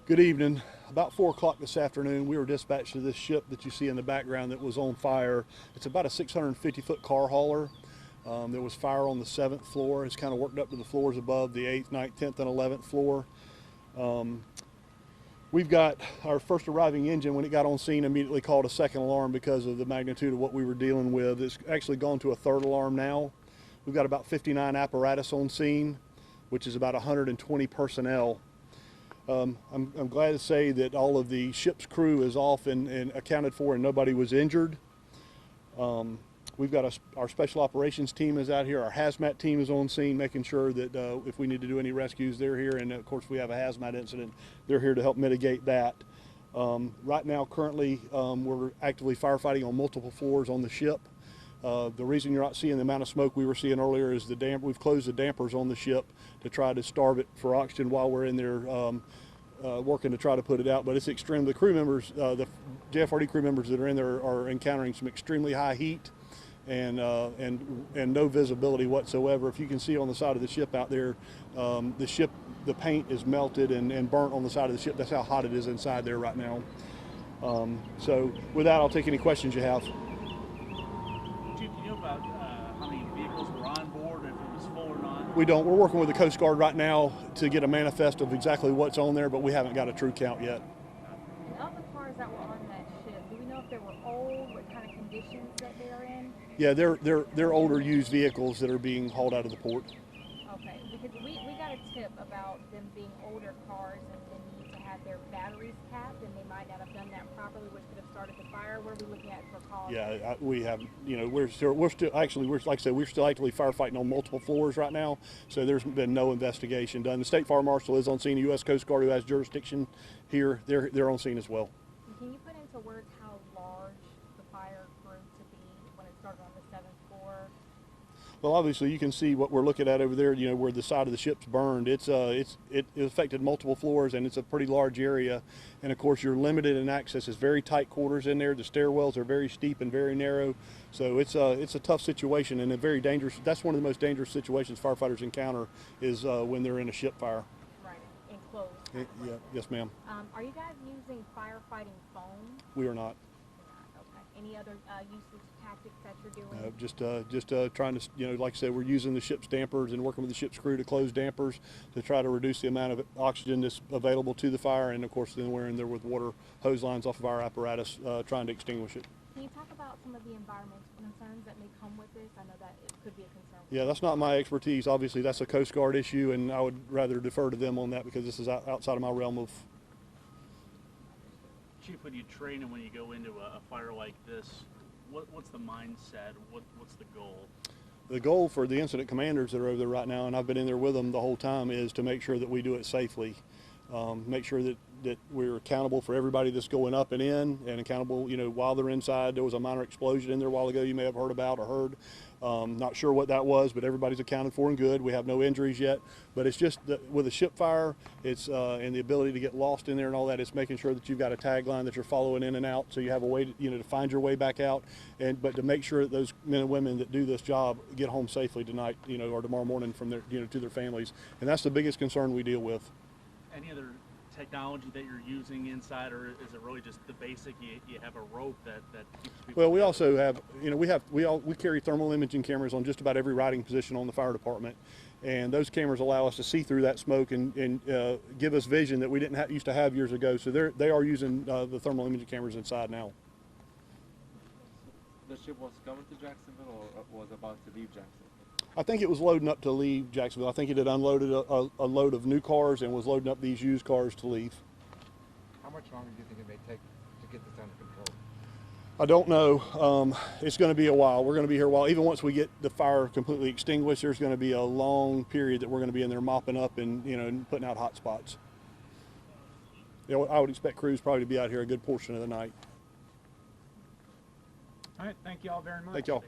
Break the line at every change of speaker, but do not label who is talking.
Good evening. About 4 o'clock this afternoon, we were dispatched to this ship that you see in the background that was on fire. It's about a 650-foot car hauler. There was fire on the 7th floor. It's kind of worked up to the floors above the 8th, 9th, 10th, and 11th floor. We've got our first arriving engine, when it got on scene, immediately called a second alarm because of the magnitude of what we were dealing with. It's actually gone to a third alarm now. We've got about 59 apparatus on scene, which is about 120 personnel. I'm glad to say that all of the ship's crew is off and accounted for, and nobody was injured. We've got our special operations team is out here. Our hazmat team is on scene, making sure that if we need to do any rescues, they're here. And of course, we have a hazmat incident. They're here to help mitigate that. Right now, currently, we're actively firefighting on multiple floors on the ship. The reason you're not seeing the amount of smoke we were seeing earlier is we've closed the dampers on the ship to try to starve it for oxygen while we're in there working to try to put it out. But it's extreme. The crew members, the JFRD crew members that are in there are encountering some extremely high heat and no visibility whatsoever. If you can see on the side of the ship out there, the paint is melted and burnt on the side of the ship. That's how hot it is inside there right now. So with that, I'll take any questions you have.
Chief, do you know about how many vehicles were on board, if it was full or not?
We don't. We're working with the Coast Guard right now to get a manifest of exactly what's on there, but we haven't got a true count yet.
And of the cars that were on that ship, do we know if they were old, what kind of conditions that they are in?
Yeah, they're older used vehicles that are being hauled out of the port.
Okay, because we got a tip about them being older cars and they need to have their batteries capped, and they might not have done that properly, which could have started the fire. What are we looking at for cause?
Yeah, we have. You know, we're still like I said, we're still actively firefighting on multiple floors right now. So there's been no investigation done. The State Fire Marshal is on scene. The U.S. Coast Guard, who has jurisdiction here, they're on scene as well.
And can you put into words how large the fire grew to be when it started on the 7th floor?
Well, obviously, you can see what we're looking at over there. You know, where the side of the ship's burned. It affected multiple floors, and it's a pretty large area. And of course, you're limited in access. It's very tight quarters in there. The stairwells are very steep and very narrow. So it's a tough situation and a very dangerous. That's one of the most dangerous situations firefighters encounter is when they're in a ship fire.
Right, enclosed.
Yeah, yes, ma'am.
Are you guys using firefighting foam?
We are not.
Okay. Any other usage tactics that you're doing?
Just trying to, you know, like I said, we're using the ship's dampers and working with the ship's crew to close dampers to try to reduce the amount of oxygen that's available to the fire. And of course, then we're in there with water hose lines off of our apparatus trying to extinguish it.
Can you talk about some of the environmental concerns that may come with this? I know that it could be a concern.
Yeah, that's not my expertise. Obviously, that's a Coast Guard issue, and I would rather defer to them on that because this is outside of my realm of.
Chief, when you train and when you go into a fire like this, what's the mindset? What's the goal?
The goal for the incident commanders that are over there right now, and I've been in there with them the whole time, is to make sure that we do it safely. Make sure that we're accountable for everybody that's going up and in, and accountable, you know, while they're inside. There was a minor explosion in there a while ago you may have heard about or heard. Not sure what that was, but everybody's accounted for and good. We have no injuries yet, but it's just with a ship fire, it's and the ability to get lost in there and all that. It's making sure that you've got a tagline that you're following in and out, so you have a way to, you know, to find your way back out, but to make sure that those men and women that do this job get home safely tonight, you know, or tomorrow morning from their, you know, to their families, and that's the biggest concern we deal with.
Any other technology that you're using inside, or is it really just the basic? You have a rope that keeps people. Well,
we also have, you know, we carry thermal imaging cameras on just about every riding position on the fire department, and those cameras allow us to see through that smoke and give us vision that we didn't used to have years ago. So they are using the thermal imaging cameras inside now.
The ship was coming to Jacksonville or was about to leave Jacksonville?
I think it was loading up to leave Jacksonville. I think it had unloaded a load of new cars and was loading up these used cars to leave.
How much longer do you think it may take to get this under control?
I don't know. It's going to be a while. We're going to be here a while. Even once we get the fire completely extinguished, there's going to be a long period that we're going to be in there mopping up and, you know, putting out hot spots. You know, I would expect crews probably to be out here a good portion of the night.
All right, thank you all very much.
Thank y'all.